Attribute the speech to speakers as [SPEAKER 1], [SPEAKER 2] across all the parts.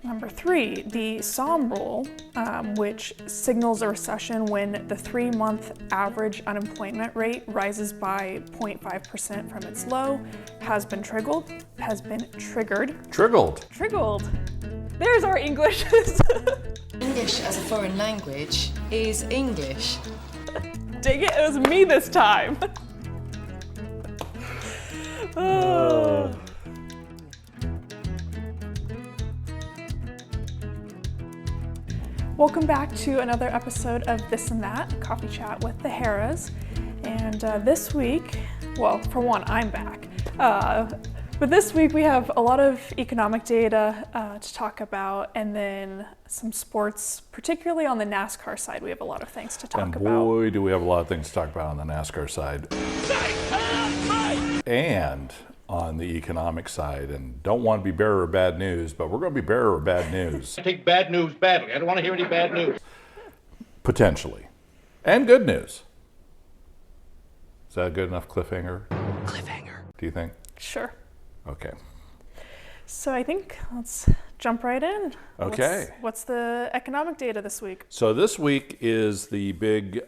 [SPEAKER 1] Number 3, the SOM rule, which signals a recession when the 3-month average unemployment rate rises by 0.5% from its low, has been triggered. Triggled. There's our English.
[SPEAKER 2] English as a foreign language is English.
[SPEAKER 1] Dang it, it was me this time. Welcome back to another episode of This and That, Coffee Chat with the Harras. And this week, well, for one, I'm back. But this week we have a lot of economic data to talk about, and then some sports, particularly on the NASCAR side. We have a lot of things to talk about.
[SPEAKER 3] And boy, do we have a lot of things to talk about on the NASCAR side. And on the economic side, and don't want to be bearer of bad news, but we're going to be bearer of bad news.
[SPEAKER 4] I take bad news badly. I don't want to hear any bad news.
[SPEAKER 3] Potentially. And good news. Is that a good enough cliffhanger? Do you think?
[SPEAKER 1] Sure.
[SPEAKER 3] Okay.
[SPEAKER 1] So I think let's jump right in.
[SPEAKER 3] Okay.
[SPEAKER 1] What's the economic data this week?
[SPEAKER 3] So this week is the big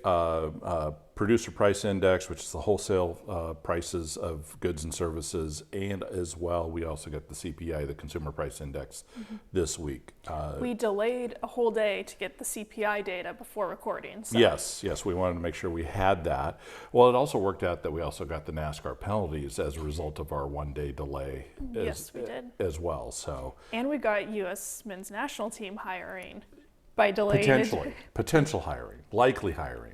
[SPEAKER 3] producer price index, which is the wholesale prices of goods and services, and as well, we also get the CPI, the consumer price index, this week.
[SPEAKER 1] We delayed a whole day to get the CPI data before recording. So.
[SPEAKER 3] Yes, we wanted to make sure we had that. Well, it also worked out that we also got the NASCAR penalties as a result of our one-day delay.
[SPEAKER 1] Yes, we did.
[SPEAKER 3] As well, so.
[SPEAKER 1] And we got U.S. men's national team hiring by delaying.
[SPEAKER 3] Potential hiring, likely hiring.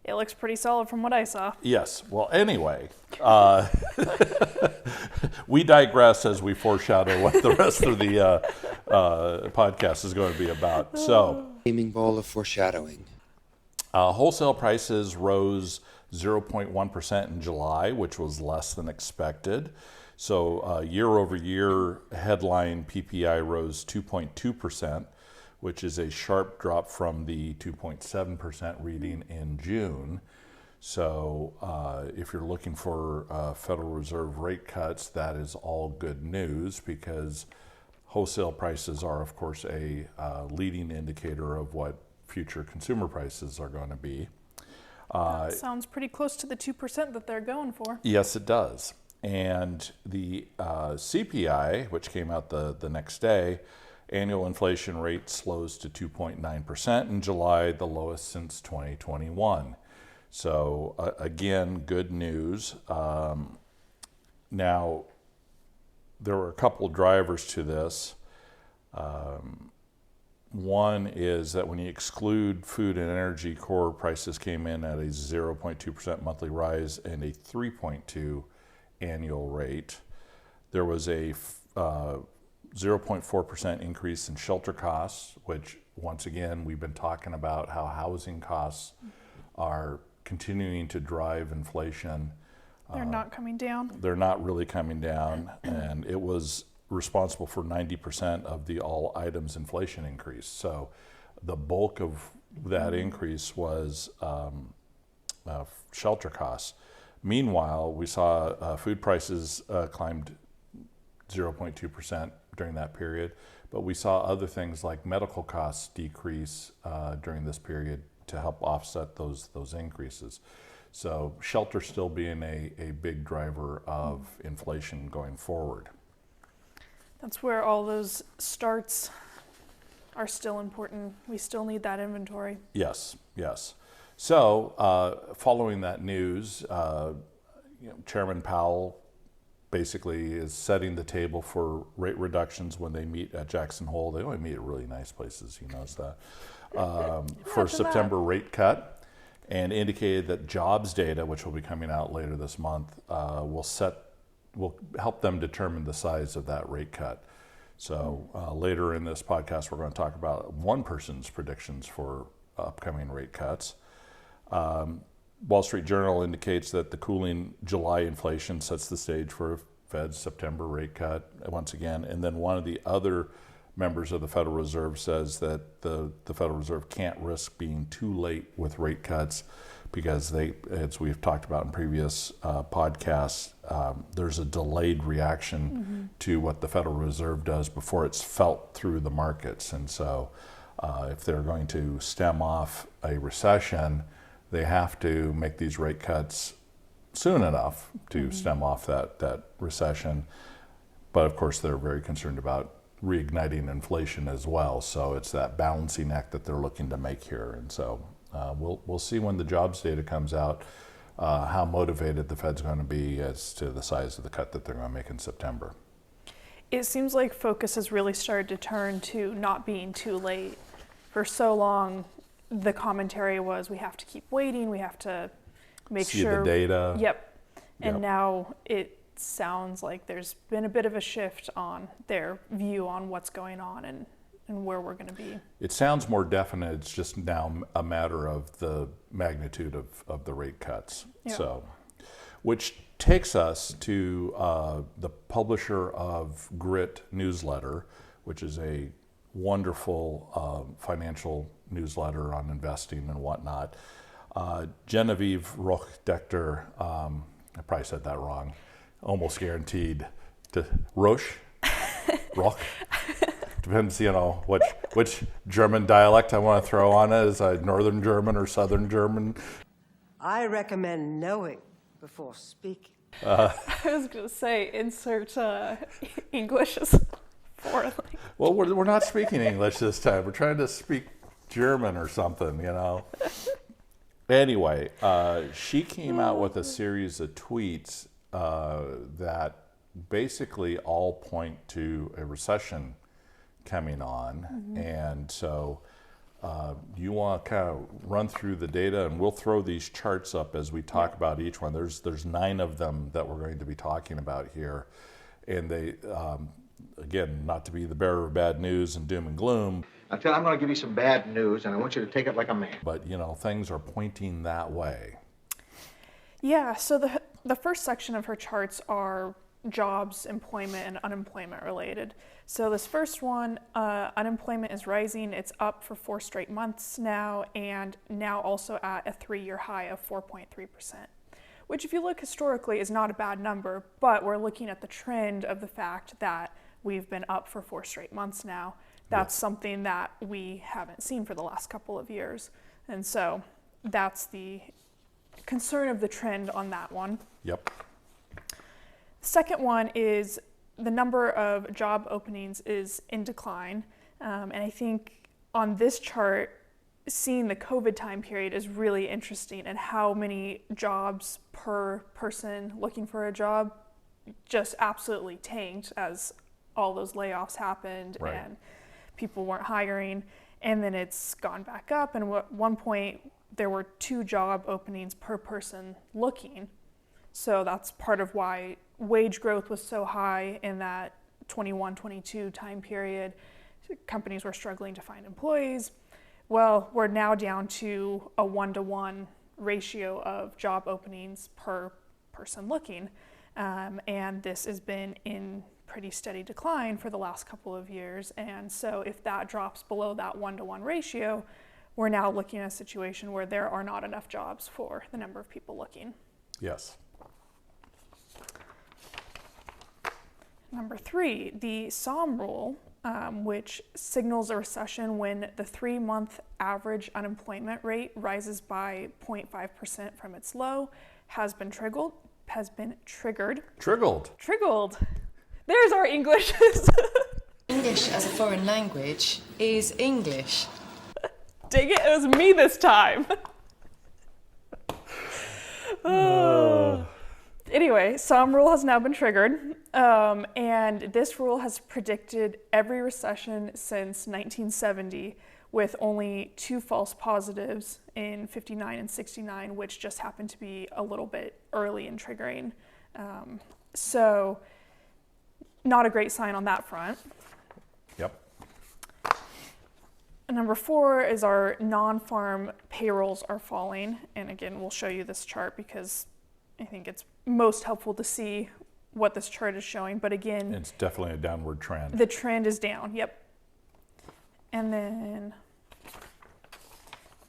[SPEAKER 1] It looks pretty solid from what I saw.
[SPEAKER 3] Yes. Well, anyway, we digress as we foreshadow what the rest of the podcast is going to be about. So,
[SPEAKER 5] Gaming ball of foreshadowing.
[SPEAKER 3] Wholesale prices rose 0.1% in July, which was less than expected. So, year over year, headline PPI rose 2.2%. Which is a sharp drop from the 2.7% reading in June. So if you're looking for Federal Reserve rate cuts, that is all good news because wholesale prices are, of course, a leading indicator of what future consumer prices are going to be.
[SPEAKER 1] That sounds pretty close to the 2% that they're going for.
[SPEAKER 3] Yes, it does. And the CPI, which came out the next day, annual inflation rate slows to 2.9% in July, the lowest since 2021. So again, good news. Now, there were a couple drivers to this. One is that when you exclude food and energy, core prices came in at a 0.2% monthly rise and a 3.2% annual rate. There was a 0.4% increase in shelter costs, which once again, we've been talking about how housing costs are continuing to drive inflation.
[SPEAKER 1] They're not coming down.
[SPEAKER 3] They're not really coming down, and it was responsible for 90% of the all items inflation increase. So the bulk of that increase was shelter costs. Meanwhile, we saw food prices climbed 0.2% during that period, but we saw other things like medical costs decrease during this period to help offset those increases. So shelter still being a big driver of inflation going forward.
[SPEAKER 1] That's where all those starts are still important. We still need that inventory.
[SPEAKER 3] Yes. So following that news, Chairman Powell basically is setting the table for rate reductions when they meet at Jackson Hole. They only meet at really nice places, he knows that. For September rate cut, and indicated that jobs data, which will be coming out later this month, will help them determine the size of that rate cut. So later in this podcast, we're going to talk about one person's predictions for upcoming rate cuts. Wall Street Journal indicates that the cooling July inflation sets the stage for a Fed's September rate cut once again. And then one of the other members of the Federal Reserve says that the Federal Reserve can't risk being too late with rate cuts because as we've talked about in previous podcasts, there's a delayed reaction to what the Federal Reserve does before it's felt through the markets. And so if they're going to stem off a recession, they have to make these rate cuts soon enough to stem off that recession. But of course, they're very concerned about reigniting inflation as well. So it's that balancing act that they're looking to make here. And so we'll see when the jobs data comes out how motivated the Fed's going to be as to the size of the cut that they're going to make in September.
[SPEAKER 1] It seems like focus has really started to turn to not being too late. For so long, the commentary was we have to keep waiting, we have to make
[SPEAKER 3] see
[SPEAKER 1] sure.
[SPEAKER 3] The data.
[SPEAKER 1] Yep. And
[SPEAKER 3] Yep.
[SPEAKER 1] now it sounds like there's been a bit of a shift on their view on what's going on and where we're going to be.
[SPEAKER 3] It sounds more definite. It's just now a matter of the magnitude of the rate cuts.
[SPEAKER 1] Yeah.
[SPEAKER 3] So, which takes us to the publisher of Grit newsletter, which is a wonderful financial newsletter on investing and whatnot. Genevieve Roch-Dechter, I probably said that wrong, almost guaranteed. Roche? Roch? Depends, which German dialect I want to throw on it. Is it Northern German or Southern German?
[SPEAKER 6] I recommend knowing before speaking.
[SPEAKER 1] I was going to say, insert English as foreign language.
[SPEAKER 3] Well, we're not speaking English this time. We're trying to speak German or something, Anyway, she came out with a series of tweets that basically all point to a recession coming on. And so you want to kind of run through the data, and we'll throw these charts up as we talk about each one. There's 9 of them that we're going to be talking about here. And they, again, not to be the bearer of bad news and doom and gloom.
[SPEAKER 4] I'm going to give you some bad news, and I want you to take it like a man.
[SPEAKER 3] But, things are pointing that way.
[SPEAKER 1] Yeah, so the first section of her charts are jobs, employment, and unemployment related. So this first one, unemployment is rising. It's up for 4 straight months now, and now also at a 3-year high of 4.3%, which if you look historically is not a bad number, but we're looking at the trend of the fact that we've been up for 4 straight months now. That's something that we haven't seen for the last couple of years. And so that's the concern of the trend on that one.
[SPEAKER 3] Yep.
[SPEAKER 1] Second one is the number of job openings is in decline. And I think on this chart, seeing the COVID time period is really interesting, and how many jobs per person looking for a job just absolutely tanked as all those layoffs happened.
[SPEAKER 3] Right.
[SPEAKER 1] And people weren't hiring, and then it's gone back up, and at one point there were 2 job openings per person looking. So that's part of why wage growth was so high in that 21-22 time period. Companies were struggling to find employees. Well, we're now down to a 1-to-1 ratio of job openings per person looking, and this has been in pretty steady decline for the last couple of years. And so if that drops below that 1-to-1 ratio, we're now looking at a situation where there are not enough jobs for the number of people looking.
[SPEAKER 3] Yes.
[SPEAKER 1] Number 3, the SOM rule, which signals a recession when the 3-month average unemployment rate rises by 0.5% from its low, has been triggered. Triggled. There's our English.
[SPEAKER 2] English as a foreign language is English.
[SPEAKER 1] Dang it, it was me this time. Anyway, SOM rule has now been triggered, and this rule has predicted every recession since 1970, with only 2 false positives in 59 and 69, which just happened to be a little bit early in triggering. So not a great sign on that front.
[SPEAKER 3] Yep.
[SPEAKER 1] Number 4 is our non-farm payrolls are falling. And again, we'll show you this chart because I think it's most helpful to see what this chart is showing. But again,
[SPEAKER 3] It's definitely a downward trend.
[SPEAKER 1] the trend is down. Yep. And then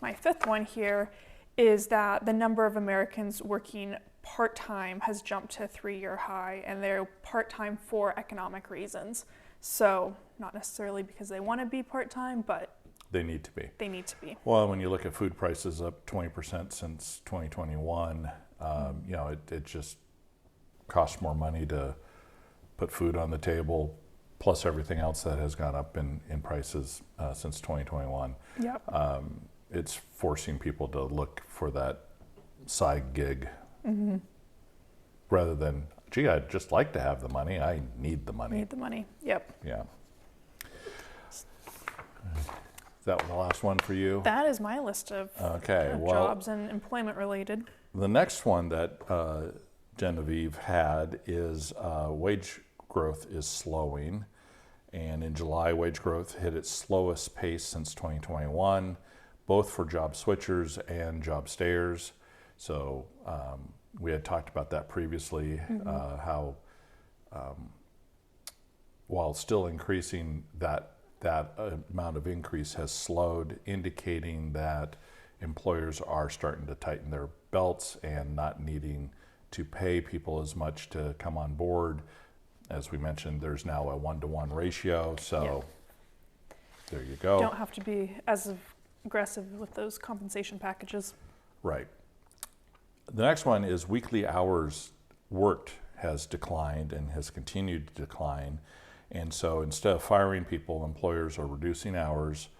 [SPEAKER 1] my 5th one here is that the number of Americans working part-time has jumped to a 3-year high, and they're part-time for economic reasons. So not necessarily because they want to be part-time, but
[SPEAKER 3] They need to be.
[SPEAKER 1] they need to be.
[SPEAKER 3] Well, when you look at food prices up 20% since 2021, it just costs more money to put food on the table, plus everything else that has gone up in prices since 2021.
[SPEAKER 1] Yep.
[SPEAKER 3] It's forcing people to look for that side gig rather than, gee, I'd just like to have the money. I need the money.
[SPEAKER 1] Need the money. Yep.
[SPEAKER 3] Yeah. Is that the last one for you?
[SPEAKER 1] That is my list of jobs and employment related.
[SPEAKER 3] The next one that Genevieve had is wage growth is slowing. And in July, wage growth hit its slowest pace since 2021, both for job switchers and job stayers. So we had talked about that previously, how while still increasing, that amount of increase has slowed, indicating that employers are starting to tighten their belts and not needing to pay people as much to come on board. As we mentioned, there's now a 1-to-1 ratio, so there you go.
[SPEAKER 1] Don't have to be as aggressive with those compensation packages.
[SPEAKER 3] Right. The next one is weekly hours worked has declined and has continued to decline. And so instead of firing people, employers are reducing hours.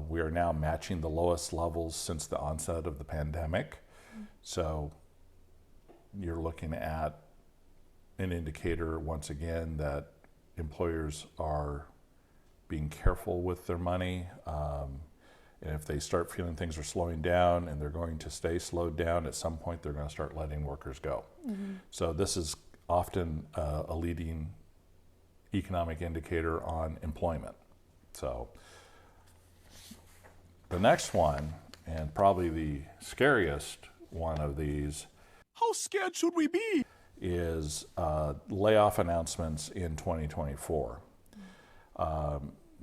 [SPEAKER 3] We are now matching the lowest levels since the onset of the pandemic. So you're looking at an indicator, once again, that employers are being careful with their money. And if they start feeling things are slowing down and they're going to stay slowed down, at some point they're going to start letting workers go. So this is often a leading economic indicator on employment. So the next one, and probably the scariest one of these,
[SPEAKER 7] how scared should we be?
[SPEAKER 3] Is layoff announcements in 2024.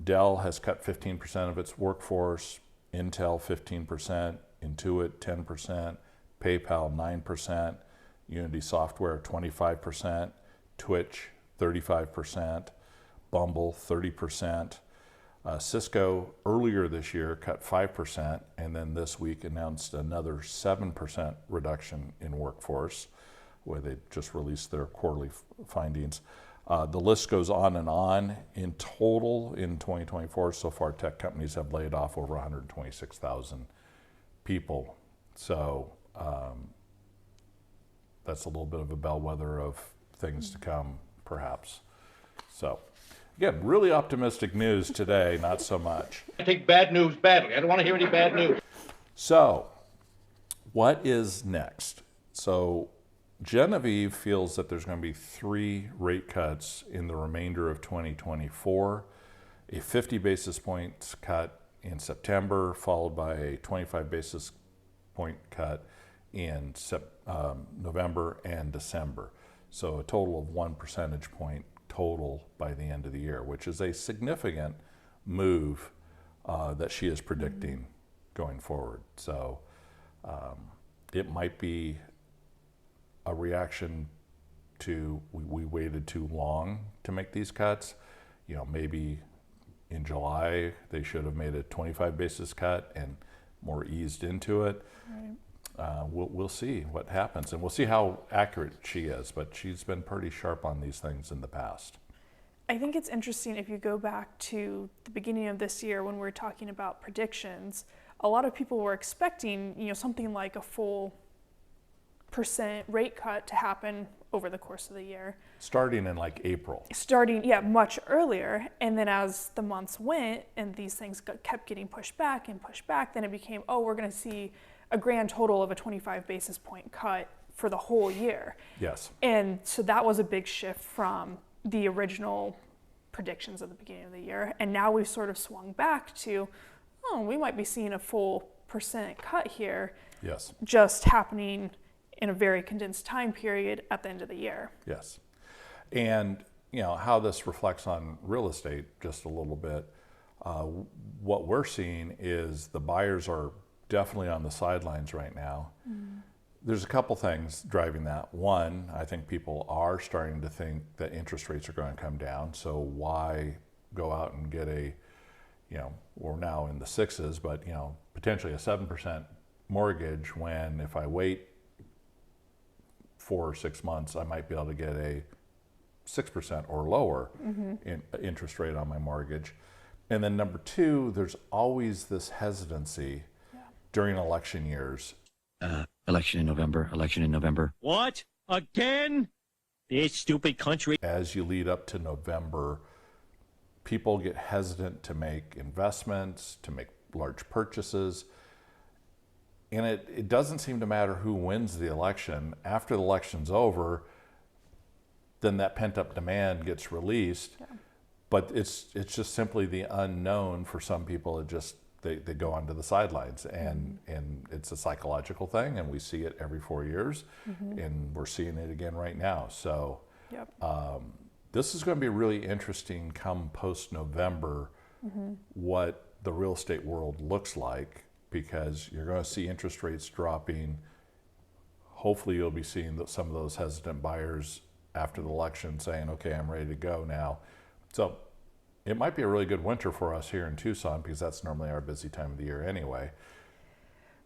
[SPEAKER 3] Dell has cut 15% of its workforce, Intel 15%, Intuit 10%, PayPal 9%, Unity Software 25%, Twitch 35%, Bumble 30%. Cisco earlier this year cut 5%, and then this week announced another 7% reduction in workforce, where they just released their quarterly findings. The list goes on and on. In total, in 2024, so far, tech companies have laid off over 126,000 people. So that's a little bit of a bellwether of things to come, perhaps. So again, really optimistic news today, not so much.
[SPEAKER 4] I take bad news badly. I don't want to hear any bad news.
[SPEAKER 3] So what is next? So Genevieve feels that there's going to be 3 rate cuts in the remainder of 2024, a 50 basis points cut in September, followed by a 25 basis point cut in November and December. So a total of 1 percentage point total by the end of the year, which is a significant move that she is predicting going forward. So it might be a reaction to we waited too long to make these cuts. Maybe in July they should have made a 25 basis cut and more eased into it. Right. We'll see what happens, and we'll see how accurate she is, but she's been pretty sharp on these things in the past.
[SPEAKER 1] I think it's interesting if you go back to the beginning of this year when we were talking about predictions, a lot of people were expecting, something like a full % rate cut to happen over the course of the year.
[SPEAKER 3] Starting in like April.
[SPEAKER 1] Much earlier. And then as the months went and these things kept getting pushed back, then it became, we're going to see a grand total of a 25 basis point cut for the whole year.
[SPEAKER 3] Yes.
[SPEAKER 1] And so that was a big shift from the original predictions at the beginning of the year. And now we've sort of swung back to, we might be seeing a full % cut here.
[SPEAKER 3] Yes.
[SPEAKER 1] Just happening in a very condensed time period at the end of the year.
[SPEAKER 3] Yes. And how this reflects on real estate just a little bit, what we're seeing is the buyers are definitely on the sidelines right now. There's a couple things driving that. One, I think people are starting to think that interest rates are going to come down. So why go out and get we're now in the sixes, but potentially a 7% mortgage when if I wait 4 or 6 months, I might be able to get a 6% or lower interest rate on my mortgage. And then number two, there's always this hesitancy during election years.
[SPEAKER 8] Election in November.
[SPEAKER 7] What? Again? This stupid country.
[SPEAKER 3] As you lead up to November, people get hesitant to make investments, to make large purchases. And it doesn't seem to matter who wins the election. After the election's over, then that pent-up demand gets released. Yeah. But it's just simply the unknown for some people. They go onto the sidelines, and it's a psychological thing, and we see it every 4 years, and we're seeing it again right now. So this is going to be really interesting come post-November, what the real estate world looks like, because you're going to see interest rates dropping. Hopefully you'll be seeing some of those hesitant buyers after the election saying, okay, I'm ready to go now. So it might be a really good winter for us here in Tucson, because that's normally our busy time of the year anyway.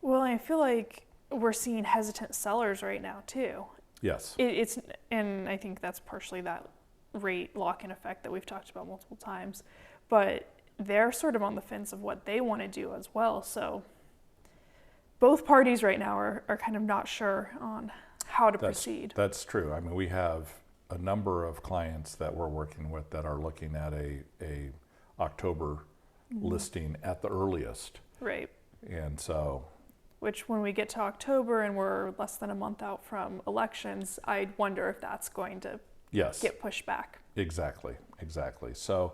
[SPEAKER 1] Well, I feel like we're seeing hesitant sellers right now too.
[SPEAKER 3] Yes.
[SPEAKER 1] And I think that's partially that rate lock-in effect that we've talked about multiple times, but they're sort of on the fence of what they want to do as well. So both parties right now are kind of not sure on how to proceed.
[SPEAKER 3] That's true. I mean, we have a number of clients that we're working with that are looking at a October listing at the earliest.
[SPEAKER 1] Right.
[SPEAKER 3] And so,
[SPEAKER 1] which when we get to October and we're less than a month out from elections, I wonder if that's going to get pushed back.
[SPEAKER 3] Exactly. So,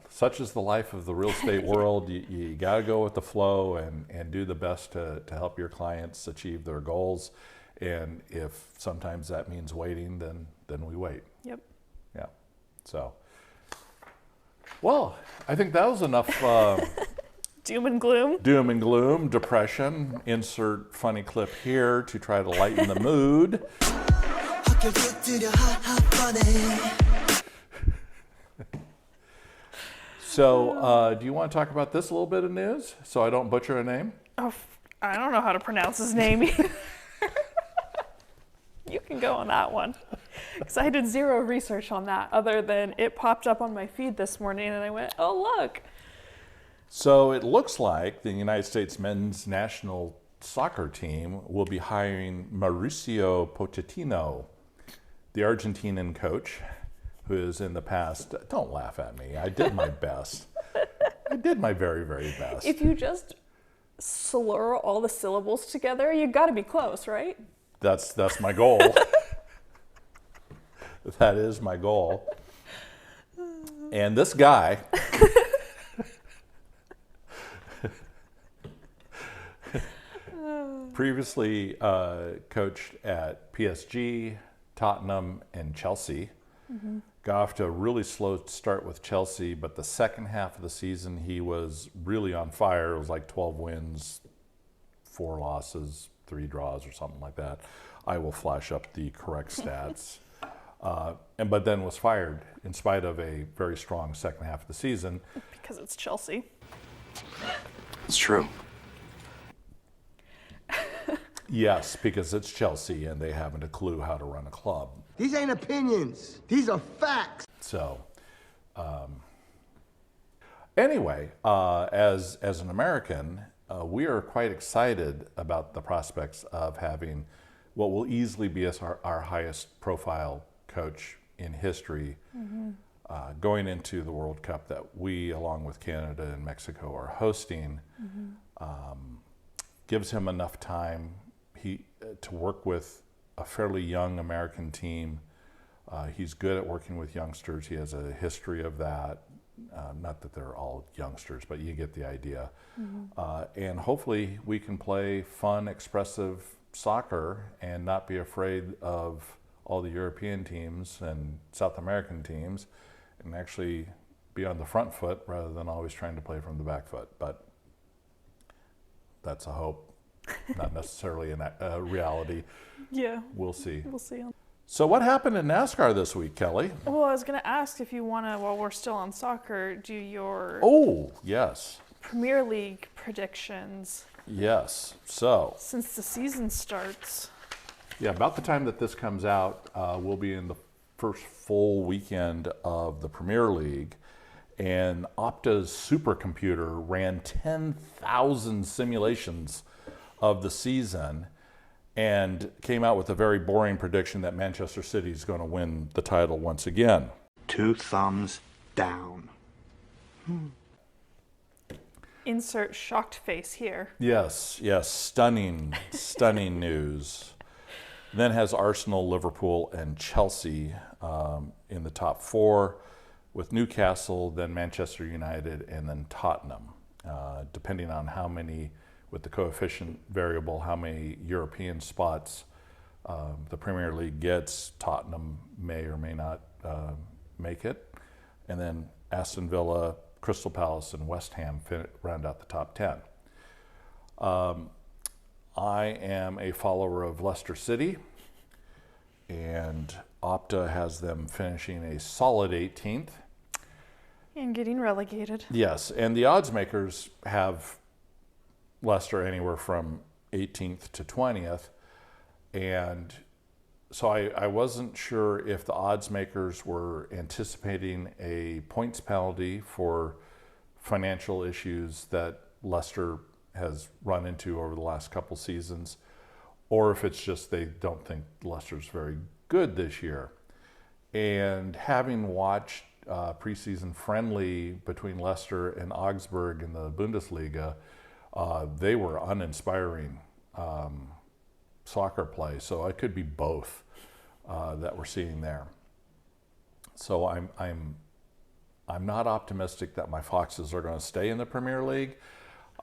[SPEAKER 3] such is the life of the real estate world. You got to go with the flow and do the best to help your clients achieve their goals. And if sometimes that means waiting, then we wait.
[SPEAKER 1] Yep.
[SPEAKER 3] Yeah. So, well, I think that was enough
[SPEAKER 1] doom and gloom,
[SPEAKER 3] depression. Insert funny clip here to try to lighten the mood. So, do you want to talk about this little bit of news so I don't butcher a name?
[SPEAKER 1] Oh, I don't know how to pronounce his name either. You can go on that one. Because I did zero research on that other than it popped up on my feed this morning and I went, oh, look.
[SPEAKER 3] So it looks like the United States men's national soccer team will be hiring Mauricio Pochettino, the Argentinian coach, who is in the past, don't laugh at me, I did my best. I did my very, very best.
[SPEAKER 1] If you just slur all the syllables together, you got to be close, right?
[SPEAKER 3] That's my goal. That is my goal. And this guy previously coached at PSG, Tottenham, and Chelsea. Got off to a really slow start with Chelsea, but the second half of the season he was really on fire. It was like 12 wins, 4 losses, 3 draws or something like that. I will flash up the correct stats. But then was fired in spite of a very strong second half of the season.
[SPEAKER 1] Because it's Chelsea.
[SPEAKER 5] It's true.
[SPEAKER 3] Yes, because it's Chelsea and they haven't a clue how to run a club.
[SPEAKER 9] These ain't opinions. These are facts.
[SPEAKER 3] So, anyway, as an American, we are quite excited about the prospects of having what will easily be as our highest profile coach in history going into the World Cup that we, along with Canada and Mexico, are hosting. Gives him enough time to work with a fairly young American team. He's good at working with youngsters. He has a history of that. Not that they're all youngsters, but you get the idea. And hopefully we can play fun, expressive soccer and not be afraid of all the European teams and South American teams, and actually be on the front foot rather than always trying to play from the back foot. But that's a hope, not necessarily a reality.
[SPEAKER 1] Yeah.
[SPEAKER 3] We'll see.
[SPEAKER 1] We'll see.
[SPEAKER 3] So what happened in NASCAR this week, Kelly?
[SPEAKER 1] Well, I was going to ask if you want to, while we're still on soccer, do your
[SPEAKER 3] Oh, yes.
[SPEAKER 1] Premier League predictions.
[SPEAKER 3] Yes. So,
[SPEAKER 1] Since the season starts.
[SPEAKER 3] yeah, about the time that this comes out, we'll be in the first full weekend of the Premier League. And Opta's supercomputer ran 10,000 simulations of the season and came out with a very boring prediction that Manchester City is going to win the title once again.
[SPEAKER 9] 2 thumbs down.
[SPEAKER 1] Insert shocked face here.
[SPEAKER 3] Yes, stunning news. Then has Arsenal, Liverpool, and Chelsea in the top 4, with Newcastle, then Manchester United, and then Tottenham. Depending on how many, with the coefficient variable, how many European spots the Premier League gets, Tottenham may or may not make it. And then Aston Villa, Crystal Palace, and West Ham round out the top 10. I am a follower of Leicester City, and Opta has them finishing a solid 18th.
[SPEAKER 1] And getting relegated.
[SPEAKER 3] Yes, and the odds makers have Leicester anywhere from 18th to 20th, and so I wasn't sure if the odds makers were anticipating a points penalty for financial issues that Leicester has run into over the last couple seasons, or if it's just they don't think Leicester's very good this year. And having watched preseason friendly between Leicester and Augsburg in the Bundesliga, they were uninspiring soccer play. So it could be both that we're seeing there. So I'm not optimistic that my Foxes are going to stay in the Premier League.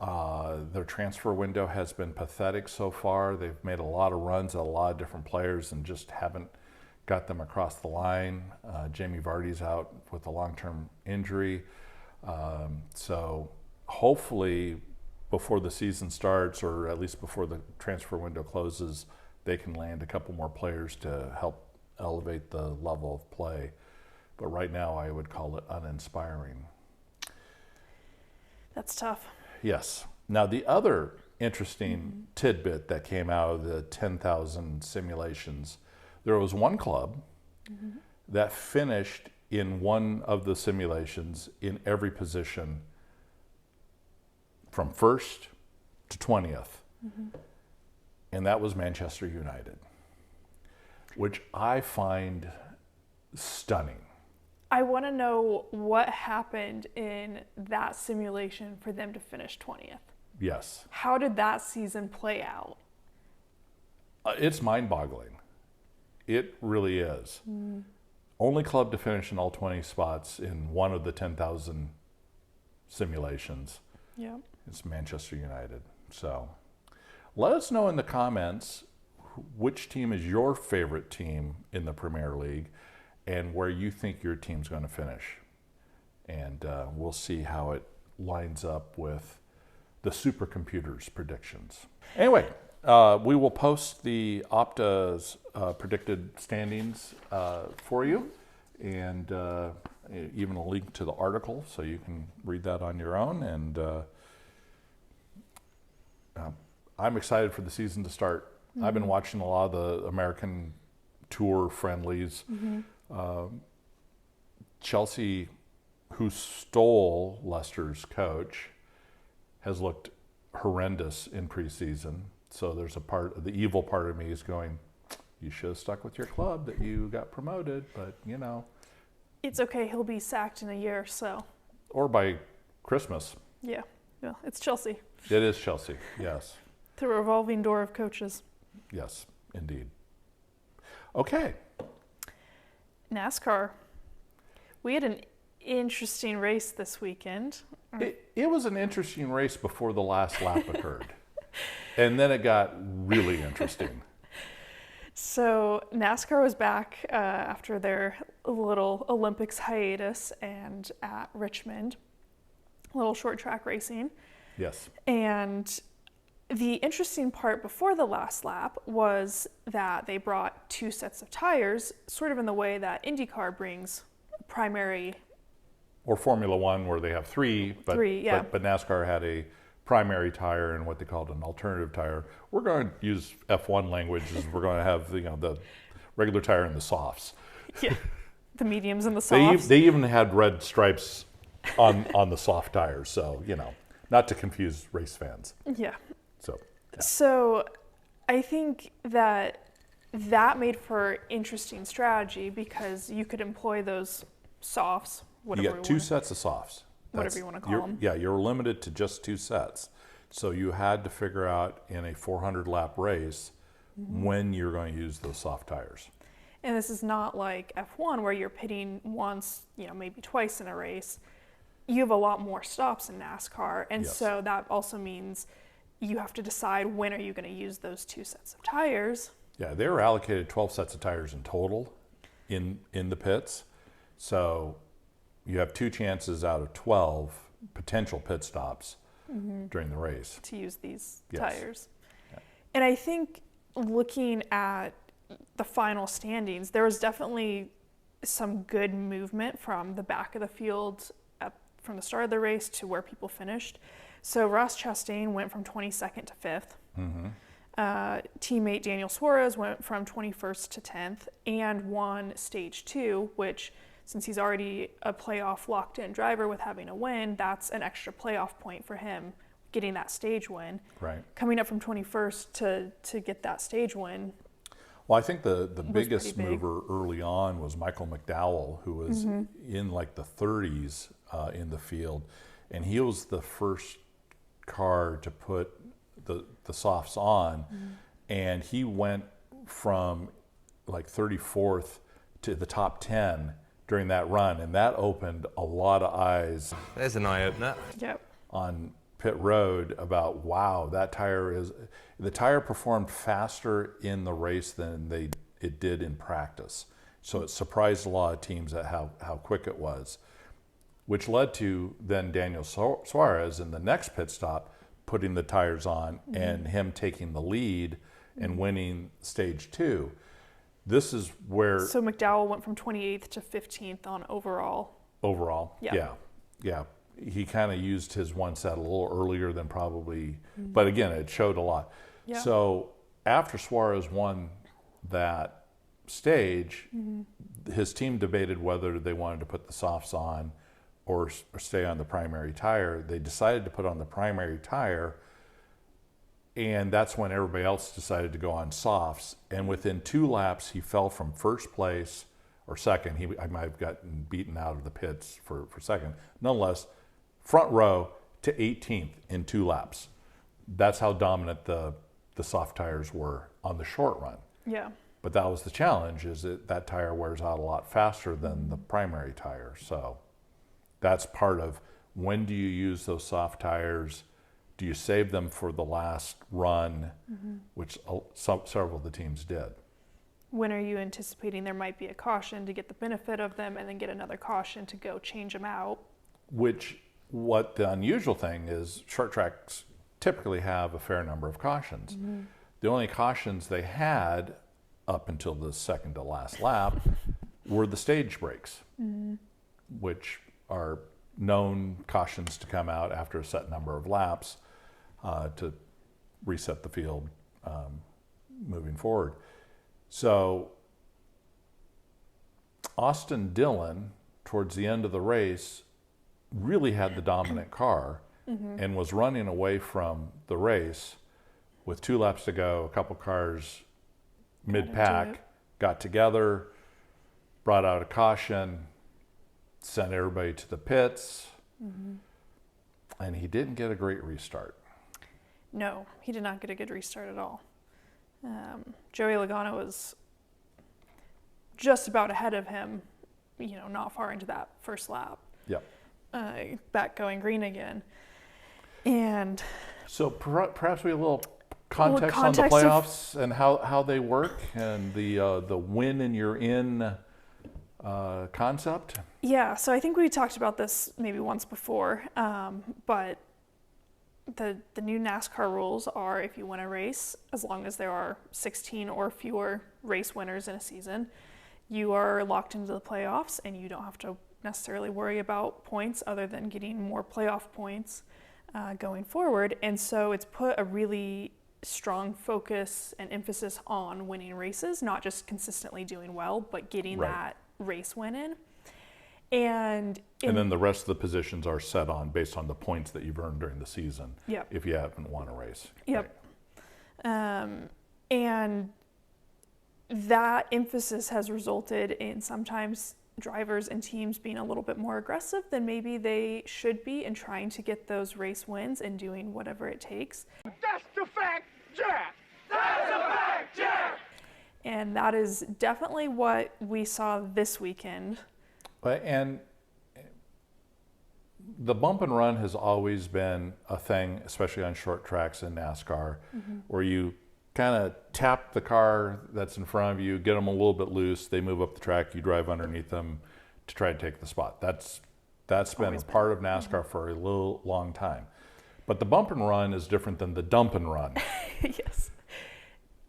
[SPEAKER 3] Their transfer window has been pathetic so far. They've made a lot of runs at a lot of different players and just haven't got them across the line. Jamie Vardy's out with a long-term injury. So hopefully before the season starts, or at least before the transfer window closes, they can land a couple more players to help elevate the level of play. But right now I would call it uninspiring.
[SPEAKER 1] That's tough.
[SPEAKER 3] Yes. Now the other interesting tidbit that came out of the 10,000 simulations, there was one club that finished in one of the simulations in every position from first to 20th. And that was Manchester United, which I find stunning.
[SPEAKER 1] I want to know what happened in that simulation for them to finish 20th.
[SPEAKER 3] Yes.
[SPEAKER 1] How did that season play out?
[SPEAKER 3] It's mind-boggling. It really is. Only club to finish in all 20 spots in one of the 10,000 simulations.
[SPEAKER 1] Yeah.
[SPEAKER 3] It's Manchester United. So let us know in the comments which team is your favorite team in the Premier League and where you think your team's going to finish. And we'll see how it lines up with the supercomputer's predictions. Anyway, we will post the Opta's predicted standings for you, and even a link to the article so you can read that on your own. And I'm excited for the season to start. I've been watching a lot of the American Tour friendlies. Chelsea, who stole Leicester's coach, has looked horrendous in preseason. So there's the evil part of me is going, you should have stuck with your club that you got promoted, but you know.
[SPEAKER 1] It's okay, he'll be sacked in a year or so.
[SPEAKER 3] Or by Christmas.
[SPEAKER 1] Yeah, it's Chelsea.
[SPEAKER 3] It is Chelsea, yes.
[SPEAKER 1] The revolving door of coaches.
[SPEAKER 3] Yes, indeed. Okay.
[SPEAKER 1] NASCAR. We had an interesting race this weekend.
[SPEAKER 3] It was an interesting race before the last lap occurred. And then it got really interesting.
[SPEAKER 1] So NASCAR was back after their little Olympics hiatus and at Richmond, little short track racing.
[SPEAKER 3] Yes.
[SPEAKER 1] And the interesting part before the last lap was that they brought 2 sets of tires, sort of in the way that IndyCar brings primary.
[SPEAKER 3] Or Formula One, where they have 3, but NASCAR had a primary tire and what they called an alternative tire. We're going to use F1 language, as we're going to have the regular tire and the softs.
[SPEAKER 1] Yeah, the mediums and the softs.
[SPEAKER 3] They even had red stripes on the soft tires, so not to confuse race fans.
[SPEAKER 1] Yeah.
[SPEAKER 3] So. Yeah.
[SPEAKER 1] So, I think that made for interesting strategy because you could employ those softs.
[SPEAKER 3] You got 2 sets of softs.
[SPEAKER 1] Whatever you want to call them.
[SPEAKER 3] Yeah, you're limited to just 2 sets. So you had to figure out in a 400 lap race when you're going to use those soft tires.
[SPEAKER 1] And this is not like F1 where you're pitting once, maybe twice in a race. You have a lot more stops in NASCAR. And so that also means you have to decide when are you going to use those 2 sets of tires.
[SPEAKER 3] Yeah, they were allocated 12 sets of tires in total in the pits. So you have 2 chances out of 12 potential pit stops during the race
[SPEAKER 1] to use these
[SPEAKER 3] Yes.
[SPEAKER 1] tires.
[SPEAKER 3] Yeah.
[SPEAKER 1] And I think looking at the final standings, there was definitely some good movement from the back of the field from the start of the race to where people finished. So Ross Chastain went from 22nd to 5th. Teammate Daniel Suarez went from 21st to 10th and won stage 2, which, since he's already a playoff locked-in driver with having a win, that's an extra playoff point for him, getting that stage win.
[SPEAKER 3] Right.
[SPEAKER 1] Coming up from 21st to get that stage win.
[SPEAKER 3] Well, I think the biggest
[SPEAKER 1] big.
[SPEAKER 3] mover early on was Michael McDowell, who was in like the 30s in the field, and he was the first car to put the softs on, and he went from like 34th to the top 10 during that run, and that opened a lot of eyes.
[SPEAKER 5] There's an eye opener.
[SPEAKER 1] Yep.
[SPEAKER 3] On pit road about, wow, the tire performed faster in the race than it did in practice. So it surprised a lot of teams at how quick it was, which led to then Daniel Suarez in the next pit stop putting the tires on and him taking the lead and winning stage 2. This is where...
[SPEAKER 1] So McDowell went from 28th to 15th on overall.
[SPEAKER 3] Overall,
[SPEAKER 1] Yeah.
[SPEAKER 3] Yeah. He kind of used his one set a little earlier than probably, but again, it showed a lot.
[SPEAKER 1] Yeah.
[SPEAKER 3] So after Suarez won that stage, his team debated whether they wanted to put the softs on or stay on the primary tire. They decided to put on the primary tire, and that's when everybody else decided to go on softs. And within 2 laps, he fell from first place or second. I might have gotten beaten out of the pits for second. Nonetheless, front row to 18th in 2 laps. That's how dominant the soft tires were on the short run.
[SPEAKER 1] Yeah.
[SPEAKER 3] But that was the challenge, is that tire wears out a lot faster than the primary tire. So that's part of, when do you use those soft tires? Do you save them for the last run, which several of the teams did?
[SPEAKER 1] When are you anticipating there might be a caution to get the benefit of them and then get another caution to go change them out?
[SPEAKER 3] What the unusual thing is, short tracks typically have a fair number of cautions. The only cautions they had up until the second to last lap were the stage breaks, which are known cautions to come out after a set number of laps to reset the field moving forward. So Austin Dillon, towards the end of the race, really had the dominant car and was running away from the race with 2 laps to go, a couple cars mid-pack, got together, brought out a caution, sent everybody to the pits, and he didn't get a great restart.
[SPEAKER 1] No, he did not get a good restart at all. Joey Logano was just about ahead of him, not far into that first lap.
[SPEAKER 3] Yep.
[SPEAKER 1] Back going green again. And
[SPEAKER 3] so perhaps we have a little context on the playoffs and how they work and the win and you're in concept.
[SPEAKER 1] Yeah, so I think we talked about this maybe once before, but the new NASCAR rules are if you win a race, as long as there are 16 or fewer race winners in a season, you are locked into the playoffs and you don't have to necessarily worry about points other than getting more playoff points going forward. And so it's put a really strong focus and emphasis on winning races, not just consistently doing well, but getting that race win in. And
[SPEAKER 3] then the rest of the positions are set on based on the points that you've earned during the season.
[SPEAKER 1] Yep.
[SPEAKER 3] If you haven't won a race.
[SPEAKER 1] Yep. Right. And that emphasis has resulted in sometimes drivers and teams being a little bit more aggressive than maybe they should be in trying to get those race wins and doing whatever it takes.
[SPEAKER 7] That's the fact, Jack! That's the fact, Jack!
[SPEAKER 1] And that is definitely what we saw this weekend.
[SPEAKER 3] And the bump and run has always been a thing, especially on short tracks in NASCAR, where you kind of tap the car that's in front of you, get them a little bit loose, they move up the track, you drive underneath them to try to take the spot. That's been a part of NASCAR for a little long time. But the bump and run is different than the dump and run.
[SPEAKER 1] Yes.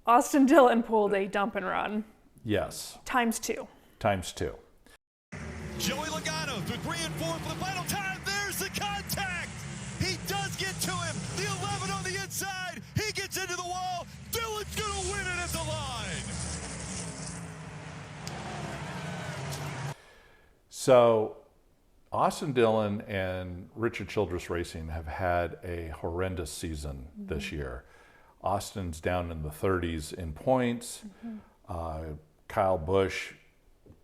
[SPEAKER 1] Austin Dillon pulled a dump and run.
[SPEAKER 3] Yes.
[SPEAKER 1] Times two.
[SPEAKER 3] Times two.
[SPEAKER 10] Joey Logano through 3 and 4 for the final time. There's the contact. He does get to him. The 11 on the inside. He gets into the wall. Dillon's going to win it at the line.
[SPEAKER 3] So Austin Dillon and Richard Childress Racing have had a horrendous season this year. Austin's down in the 30s in points. Kyle Busch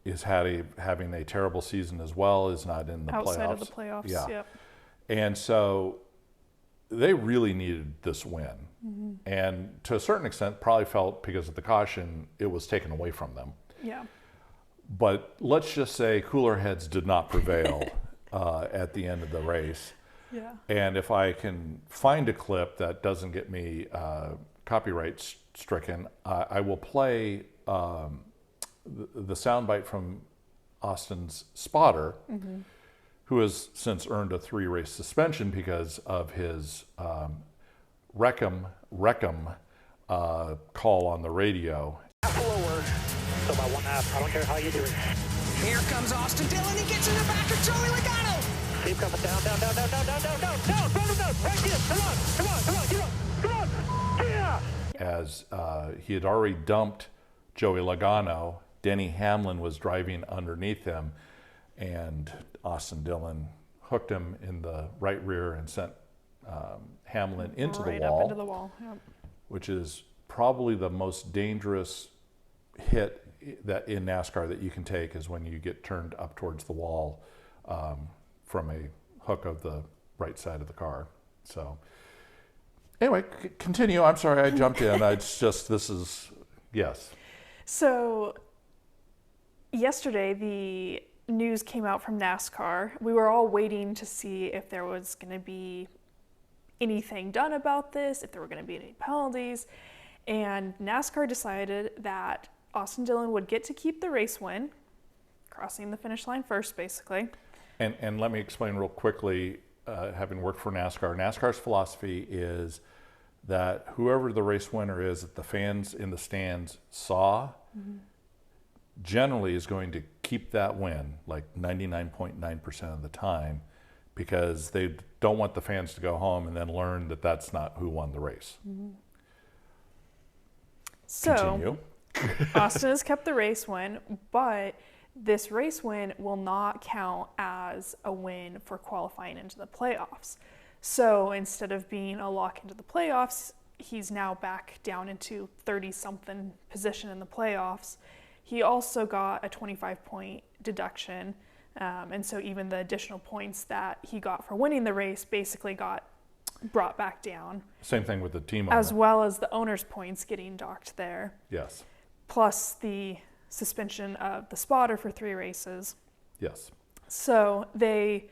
[SPEAKER 3] is having a terrible season as well, is not in the playoffs.
[SPEAKER 1] Outside of the playoffs, yep.
[SPEAKER 3] And so they really needed this win. And to a certain extent, probably felt because of the caution, it was taken away from them.
[SPEAKER 1] Yeah.
[SPEAKER 3] But let's just say cooler heads did not prevail at the end of the race.
[SPEAKER 1] Yeah.
[SPEAKER 3] And if I can find a clip that doesn't get me copyright stricken, I will play the soundbite from Austin's spotter, who has since earned a 3-race suspension because of his Wreckham call on the radio.
[SPEAKER 11] Forward, so about 1/2. I don't care how you do it.
[SPEAKER 12] Here comes Austin Dillon. He gets in the back of Joey Logano.
[SPEAKER 11] Keep coming down. Right here. Come on. Yeah.
[SPEAKER 3] As he had already dumped Joey Logano, Denny Hamlin was driving underneath him, and Austin Dillon hooked him in the right rear and sent Hamlin into the wall.
[SPEAKER 1] Up into the wall. Yep.
[SPEAKER 3] Which is probably the most dangerous hit that in NASCAR that you can take, is when you get turned up towards the wall from a hook of the right side of the car. So anyway, continue. I'm sorry I jumped in. Yes.
[SPEAKER 1] So yesterday, the news came out from NASCAR. We were all waiting to see if there was going to be anything done about this, if there were going to be any penalties. And NASCAR decided that Austin Dillon would get to keep the race win, crossing the finish line first, basically.
[SPEAKER 3] And let me explain real quickly, having worked for NASCAR, NASCAR's philosophy is that whoever the race winner is that the fans in the stands saw, generally is going to keep that win, like 99.9% of the time, because they don't want the fans to go home and then learn that that's not who won the race.
[SPEAKER 1] So,
[SPEAKER 3] continue.
[SPEAKER 1] Austin has kept the race win, but this race win will not count as a win for qualifying into the playoffs. So instead of being a lock into the playoffs, he's now back down into 30-something position in the playoffs. He also got a 25-point deduction, and so even the additional points that he got for winning the race basically got brought back down.
[SPEAKER 3] Same thing with the team owner.
[SPEAKER 1] As well as the owner's points getting docked there.
[SPEAKER 3] Yes.
[SPEAKER 1] Plus the suspension of the spotter for 3 races.
[SPEAKER 3] Yes.
[SPEAKER 1] So they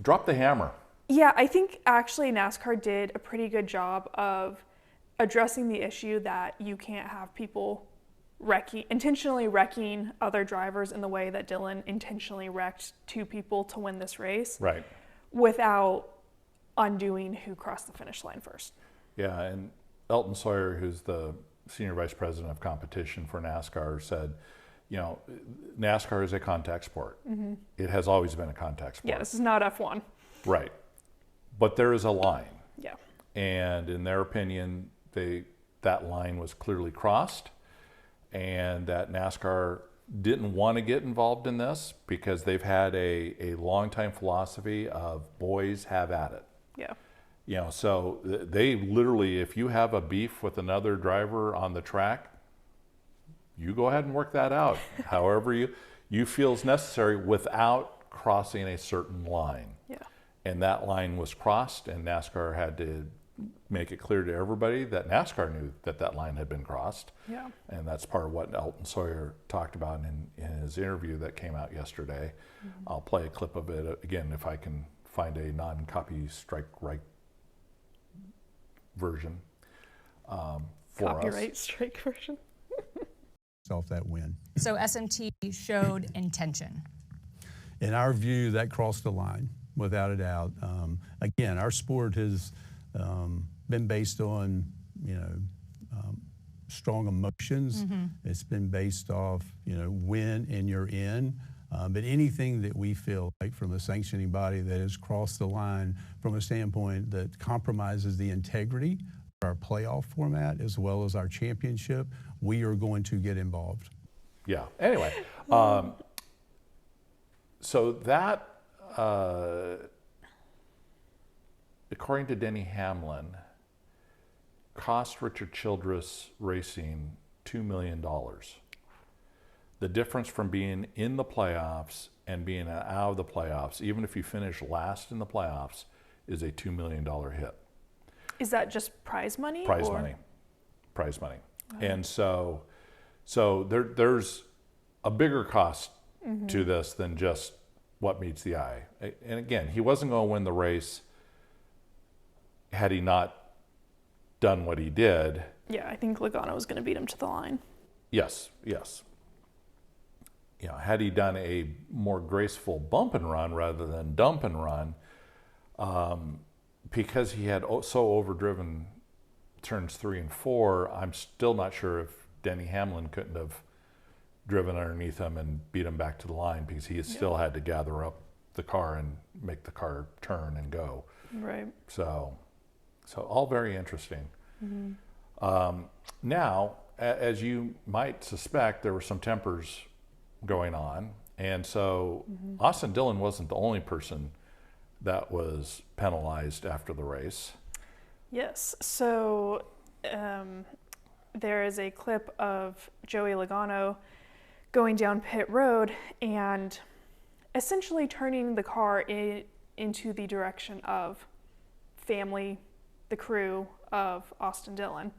[SPEAKER 3] dropped the hammer.
[SPEAKER 1] Yeah, I think actually NASCAR did a pretty good job of addressing the issue that you can't have people intentionally wrecking other drivers in the way that Dillon intentionally wrecked 2 people to win this race.
[SPEAKER 3] Right.
[SPEAKER 1] Without undoing who crossed the finish line first.
[SPEAKER 3] Yeah, and Elton Sawyer, who's the Senior Vice President of Competition for NASCAR, said, NASCAR is a contact sport. Mm-hmm. It has always been a contact sport.
[SPEAKER 1] Yeah, this is not F1.
[SPEAKER 3] Right. But there is a line.
[SPEAKER 1] Yeah.
[SPEAKER 3] And in their opinion, that line was clearly crossed, and that NASCAR didn't want to get involved in this because they've had a long-time philosophy of boys have at it.
[SPEAKER 1] Yeah.
[SPEAKER 3] So they literally, if you have a beef with another driver on the track, you go ahead and work that out however you feel is necessary without crossing a certain line.
[SPEAKER 1] Yeah.
[SPEAKER 3] And that line was crossed, and NASCAR had to make it clear to everybody that NASCAR knew that line had been crossed.
[SPEAKER 1] Yeah.
[SPEAKER 3] And that's part of what Elton Sawyer talked about in his interview that came out yesterday. Mm-hmm. I'll play a clip of it again if I can find a non-copy strike right version for
[SPEAKER 1] Copyright
[SPEAKER 3] us.
[SPEAKER 1] strike version.
[SPEAKER 13] Off that win.
[SPEAKER 14] So SMT showed intention.
[SPEAKER 13] In our view, that crossed the line, without a doubt. Again, our sport has been based on, strong emotions. Mm-hmm. It's been based off, win and you're in. But anything that we feel like from a sanctioning body that has crossed the line from a standpoint that compromises the integrity of our playoff format as well as our championship, we are going to get involved.
[SPEAKER 3] Yeah. Anyway, so that, according to Denny Hamlin, cost Richard Childress Racing $2 million. The difference from being in the playoffs and being out of the playoffs, even if you finish last in the playoffs, is a $2 million hit.
[SPEAKER 1] Is that just prize money?
[SPEAKER 3] Prize money. Oh. And so there's a bigger cost mm-hmm. to this than just what meets the eye. And again, he wasn't going to win the race had he not done what he did.
[SPEAKER 1] Yeah, I think Logano was going to beat him to the line.
[SPEAKER 3] Yes. Had he done a more graceful bump and run rather than dump and run, because he had so overdriven turns 3 and 4, I'm still not sure if Denny Hamlin couldn't have driven underneath him and beat him back to the line because he still had to gather up the car and make the car turn and go.
[SPEAKER 1] Right.
[SPEAKER 3] So all very interesting. Mm-hmm. Now, as you might suspect, there were some tempers going on. And so mm-hmm. Austin Dillon wasn't the only person that was penalized after the race.
[SPEAKER 1] Yes. So there is a clip of Joey Logano going down pit road and essentially turning the car into the direction of family, the crew of Austin Dillon.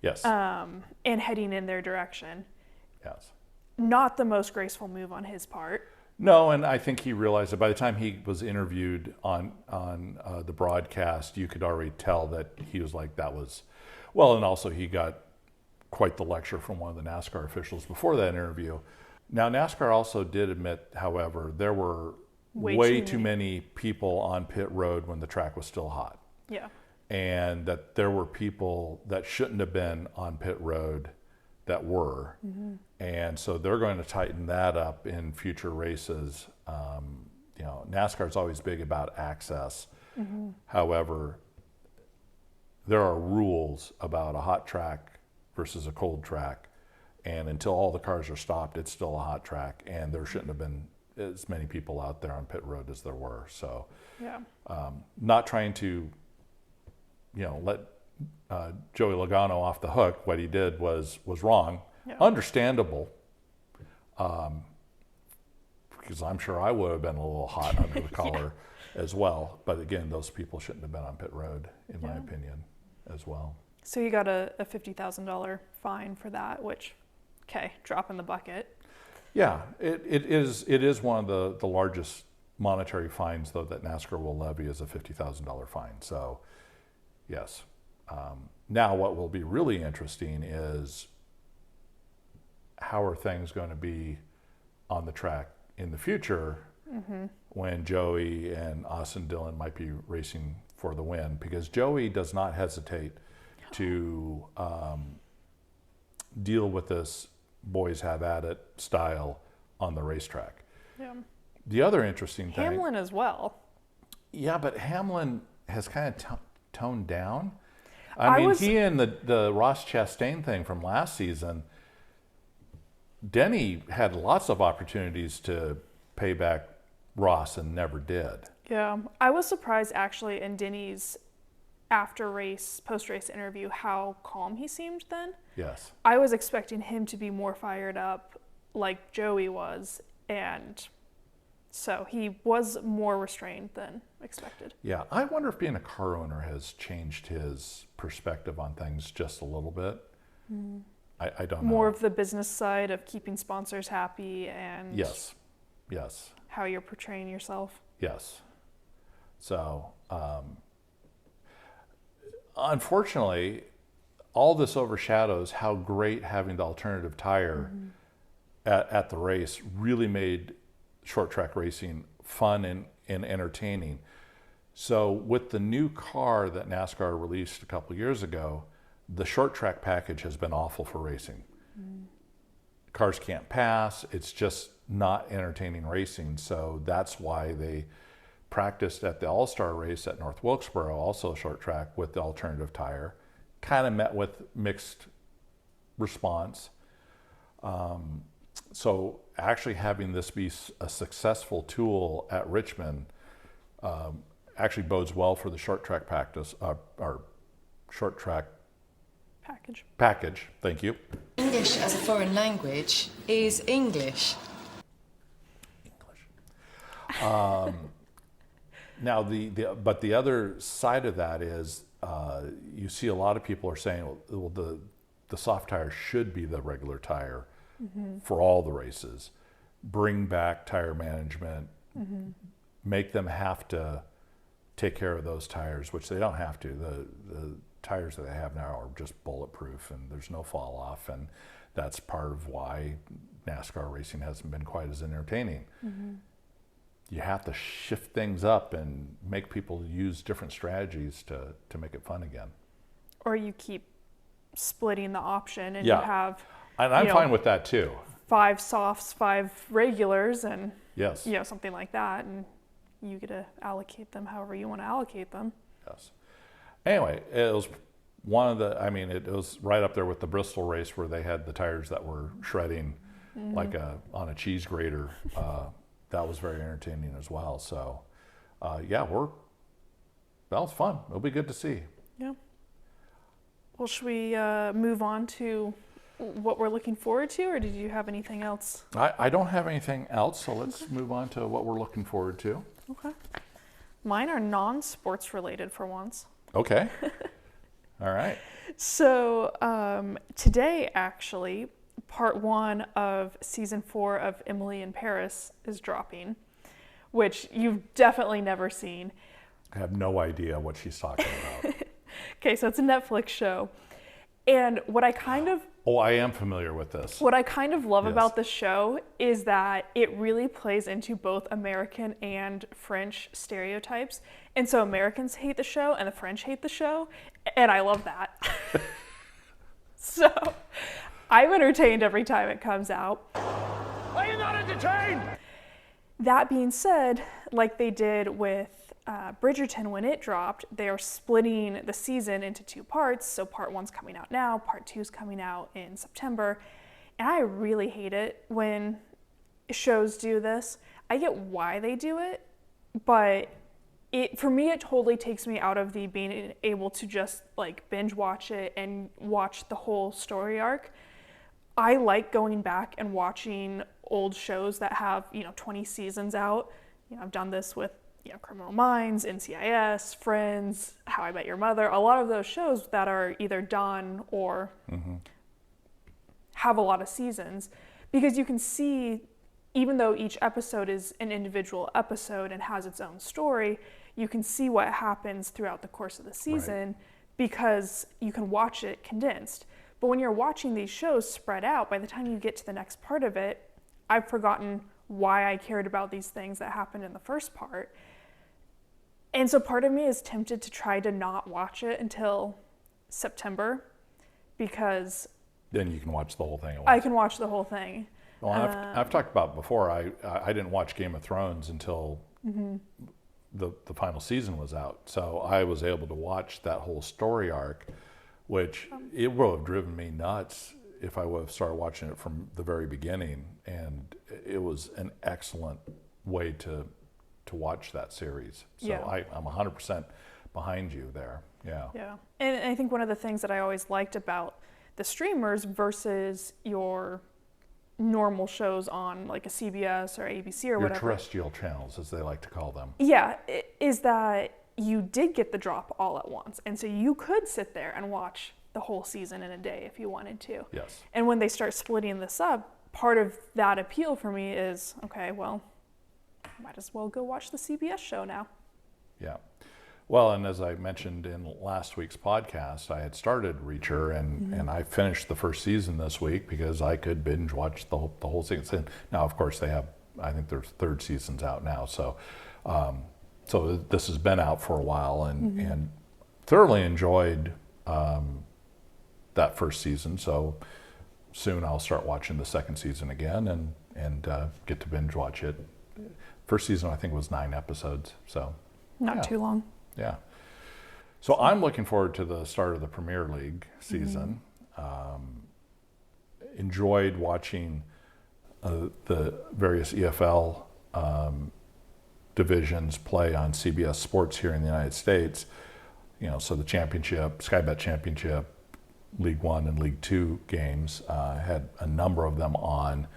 [SPEAKER 3] Yes.
[SPEAKER 1] And heading in their direction.
[SPEAKER 3] Yes.
[SPEAKER 1] Not the most graceful move on his part.
[SPEAKER 3] No, and I think he realized that by the time he was interviewed on the broadcast, you could already tell that he was like, that was, well, and also he got quite the lecture from one of the NASCAR officials before that interview. Now, NASCAR also did admit, however, there were way too many people on pit road when the track was still hot.
[SPEAKER 1] Yeah.
[SPEAKER 3] And that there were people that shouldn't have been on pit road that were. Mm-hmm. And so they're going to tighten that up in future races. NASCAR is always big about access. Mm-hmm. However, there are rules about a hot track versus a cold track. And until all the cars are stopped, it's still a hot track. And there shouldn't have been as many people out there on pit road as there were. So not trying to let Joey Logano off the hook. What he did was wrong. Yeah. Understandable. Because I'm sure I would have been a little hot under the collar as well. But again, those people shouldn't have been on pit road, in my opinion, as well.
[SPEAKER 1] So you got a $50,000 fine for that, which, drop in the bucket.
[SPEAKER 3] Yeah, it is one of the largest monetary fines, though, that NASCAR will levy is a $50,000 fine. So, yes. Now, what will be really interesting is how are things going to be on the track in the future when Joey and Austin Dillon might be racing for the win, because Joey does not hesitate to deal with this boys have at it style on the racetrack.
[SPEAKER 1] Yeah.
[SPEAKER 3] The other interesting thing,
[SPEAKER 1] Hamlin as well.
[SPEAKER 3] Yeah, but Hamlin has kind of toned down. I mean, he and the Ross Chastain thing from last season, Denny had lots of opportunities to pay back Ross and never did.
[SPEAKER 1] Yeah, I was surprised actually in Denny's post-race interview how calm he seemed then.
[SPEAKER 3] Yes.
[SPEAKER 1] I was expecting him to be more fired up like Joey was, and so he was more restrained than expected.
[SPEAKER 3] Yeah, I wonder if being a car owner has changed his perspective on things just a little bit. I don't know.
[SPEAKER 1] More of the business side of keeping sponsors happy and
[SPEAKER 3] yes,
[SPEAKER 1] how you're portraying yourself.
[SPEAKER 3] Yes. So, unfortunately, all this overshadows how great having the alternative tire at the race really made short track racing fun and entertaining. So with the new car that NASCAR released a couple years ago, the short track package has been awful for racing. Cars can't pass. It's just not entertaining racing. So that's why they practiced at the All-Star race at North Wilkesboro, also short track, with the alternative tire. Kind of met with mixed response. So actually having this be a successful tool at Richmond actually bodes well for the short track practice, or short track package. Thank you.
[SPEAKER 2] English as a foreign language is English.
[SPEAKER 3] Now, but the other side of that is you see a lot of people are saying, well, the soft tire should be the regular tire for all the races. Bring back tire management, make them have to take care of those tires, which they don't have to. The tires that they have now are just bulletproof and there's no fall off, and that's part of why NASCAR racing hasn't been quite as entertaining. You have to shift things up and make people use different strategies to make it fun again.
[SPEAKER 1] Or you keep splitting the option and you have...
[SPEAKER 3] And I'm fine with that too.
[SPEAKER 1] 5 softs, 5 regulars, and
[SPEAKER 3] yes,
[SPEAKER 1] something like that, and you get to allocate them however you want to allocate them.
[SPEAKER 3] Yes. Anyway, it was one of the, it was right up there with the Bristol race where they had the tires that were shredding like on a cheese grater. That was very entertaining as well. So, that was fun. It'll be good to see.
[SPEAKER 1] Yeah. Well, should we move on to what we're looking forward to, or did you have anything else?
[SPEAKER 3] I don't have anything else, so let's move on to what we're looking forward to.
[SPEAKER 1] Okay. Mine are non-sports related for once.
[SPEAKER 3] Okay. All right.
[SPEAKER 1] So today, actually, part 1 of season 4 of Emily in Paris is dropping, which you've definitely never seen.
[SPEAKER 3] I have no idea what she's talking about.
[SPEAKER 1] Okay, so it's a Netflix show. And what I kind of...
[SPEAKER 3] Oh, I am familiar with this.
[SPEAKER 1] What I kind of love about this show is that it really plays into both American and French stereotypes. And so Americans hate the show and the French hate the show. And I love that. So I'm entertained every time it comes out.
[SPEAKER 11] Are you not entertained?
[SPEAKER 1] That being said, like they did with Bridgerton when it dropped, they are splitting the season into 2 parts. So part 1's coming out now, part 2's coming out in September. And I really hate it when shows do this. I get why they do it, but for me, it totally takes me out of the being able to just like binge watch it and watch the whole story arc. I like going back and watching old shows that have, 20 seasons out. I've done this with Criminal Minds, NCIS, Friends, How I Met Your Mother, a lot of those shows that are either done or have a lot of seasons, because you can see, even though each episode is an individual episode and has its own story, you can see what happens throughout the course of the season because you can watch it condensed. But when you're watching these shows spread out, by the time you get to the next part of it, I've forgotten why I cared about these things that happened in the first part. And so part of me is tempted to try to not watch it until September, because
[SPEAKER 3] then you can watch the whole thing at once.
[SPEAKER 1] I can watch the whole thing.
[SPEAKER 3] Well, I've talked about before, I didn't watch Game of Thrones until the final season was out. So I was able to watch that whole story arc, which it would have driven me nuts if I would have started watching it from the very beginning. And it was an excellent way to watch that series. So
[SPEAKER 1] Yeah.
[SPEAKER 3] I'm 100% behind you there. Yeah.
[SPEAKER 1] Yeah. And I think one of the things that I always liked about the streamers versus your normal shows on like a CBS or ABC or
[SPEAKER 3] Your
[SPEAKER 1] whatever.
[SPEAKER 3] terrestrial channels, as they like to call them.
[SPEAKER 1] Yeah, is that you did get the drop all at once. And so you could sit there and watch the whole season in a day if you wanted to.
[SPEAKER 3] Yes.
[SPEAKER 1] And when they start splitting this up, part of that appeal for me is, okay, well, might as well go watch the CBS show now.
[SPEAKER 3] Yeah. Well, and as I mentioned in last week's podcast, I had started Reacher, and I finished the first season this week because I could binge watch the whole season. Now, of course, I think there's third seasons out now, so this has been out for a while, and thoroughly enjoyed that first season. So soon I'll start watching the second season again and get to binge watch it. First season I think was 9 episodes, so
[SPEAKER 1] Not too long.
[SPEAKER 3] yeah. So I'm looking forward to the start of the Premier League season. Enjoyed watching the various EFL divisions play on CBS Sports here in the United States. So the Championship, Sky Bet Championship, League One and League Two games, had a number of them on.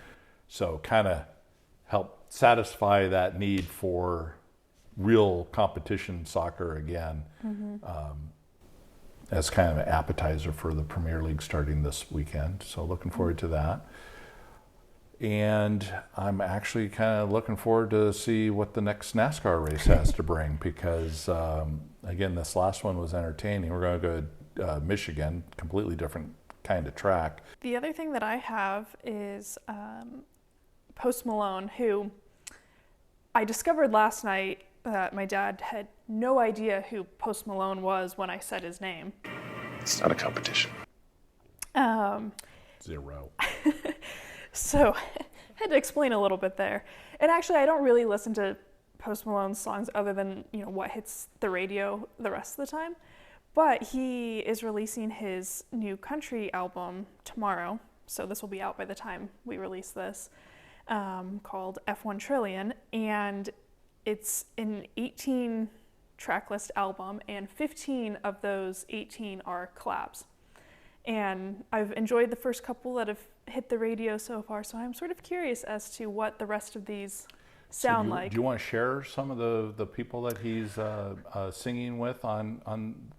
[SPEAKER 3] So kind of helped satisfy that need for real competition soccer again, as kind of an appetizer for the Premier League starting this weekend. So looking forward to that. And I'm actually kind of looking forward to see what the next NASCAR race has to bring, because again, this last one was entertaining. We're going to go to Michigan, completely different kind of track.
[SPEAKER 1] The other thing that I have is Post Malone, who I discovered last night that my dad had no idea who Post Malone was when I said his name.
[SPEAKER 5] It's not a competition.
[SPEAKER 3] Zero.
[SPEAKER 1] So I had to explain a little bit there. And actually, I don't really listen to Post Malone's songs other than, what hits the radio the rest of the time. But he is releasing his new country album tomorrow. So this will be out by the time we release this, called F1 Trillion. And it's an 18 track list album, and 15 of those 18 are collabs. And I've enjoyed the first couple that have hit the radio so far, so I'm sort of curious as to what the rest of these sound like.
[SPEAKER 3] Do you want to share some of the people that he's singing with on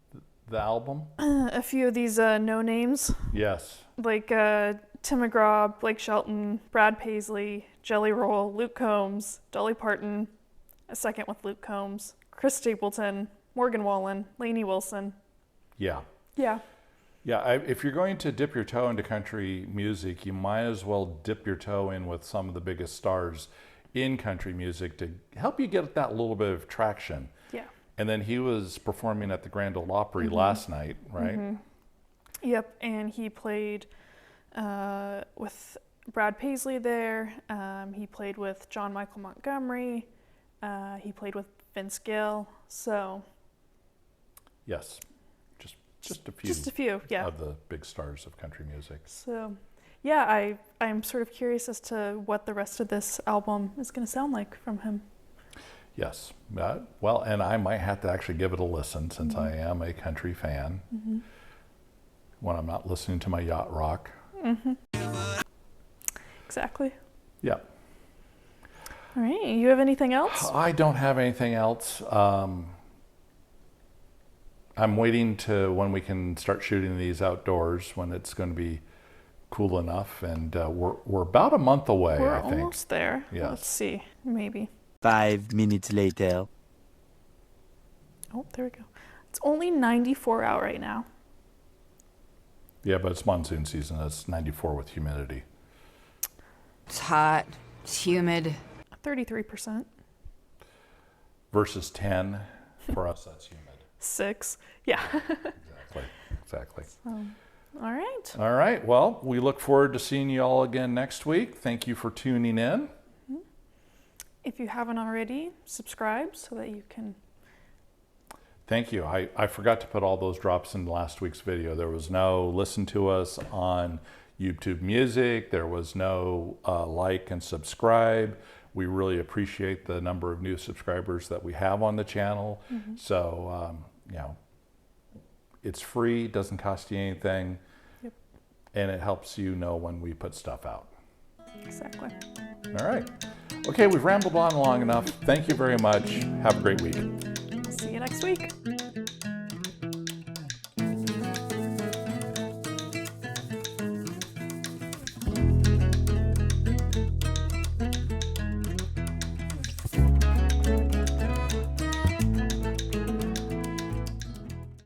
[SPEAKER 3] the album?
[SPEAKER 1] A few of these no names.
[SPEAKER 3] Yes.
[SPEAKER 1] Like Tim McGraw, Blake Shelton, Brad Paisley, Jelly Roll, Luke Combs, Dolly Parton, a second with Luke Combs, Chris Stapleton, Morgan Wallen, Lainey Wilson.
[SPEAKER 3] Yeah.
[SPEAKER 1] Yeah.
[SPEAKER 3] Yeah, if you're going to dip your toe into country music, you might as well dip your toe in with some of the biggest stars in country music to help you get that little bit of traction.
[SPEAKER 1] Yeah.
[SPEAKER 3] And then he was performing at the Grand Ole Opry last night, right?
[SPEAKER 1] Yep, and he played with Brad Paisley there. He played with John Michael Montgomery. He played with Vince Gill. So.
[SPEAKER 3] Yes. Just a few,
[SPEAKER 1] yeah,
[SPEAKER 3] of the big stars of country music.
[SPEAKER 1] So, yeah, I'm sort of curious as to what the rest of this album is going to sound like from him.
[SPEAKER 3] Yes. Well, and I might have to actually give it a listen since I am a country fan when I'm not listening to my yacht rock.
[SPEAKER 1] Exactly.
[SPEAKER 3] Yeah.
[SPEAKER 1] All right. You have anything else?
[SPEAKER 3] I don't have anything else. I'm waiting to when we can start shooting these outdoors, when it's going to be cool enough, and we're about a month away.
[SPEAKER 1] We're
[SPEAKER 3] I think.
[SPEAKER 1] almost there.
[SPEAKER 3] Yes.
[SPEAKER 1] Let's see, maybe.
[SPEAKER 8] 5 minutes later.
[SPEAKER 1] Oh, there we go. It's only 94 out right now.
[SPEAKER 3] Yeah, but it's monsoon season. That's 94 with humidity.
[SPEAKER 15] It's hot. It's humid.
[SPEAKER 1] 33%.
[SPEAKER 3] Versus 10. For us, that's humid.
[SPEAKER 1] 6. Yeah.
[SPEAKER 3] Exactly.
[SPEAKER 1] All right.
[SPEAKER 3] All right. Well, we look forward to seeing you all again next week. Thank you for tuning in.
[SPEAKER 1] If you haven't already, subscribe so that you can...
[SPEAKER 3] Thank you. I forgot to put all those drops in last week's video. There was no listen to us on YouTube Music. There was no like and subscribe. We really appreciate the number of new subscribers that we have on the channel. So, you know, it's free, doesn't cost you anything, and it helps you know when we put stuff out.
[SPEAKER 1] Exactly.
[SPEAKER 3] All right. Okay, we've rambled on long enough. Thank you very much. Have a great week.
[SPEAKER 1] See you next week.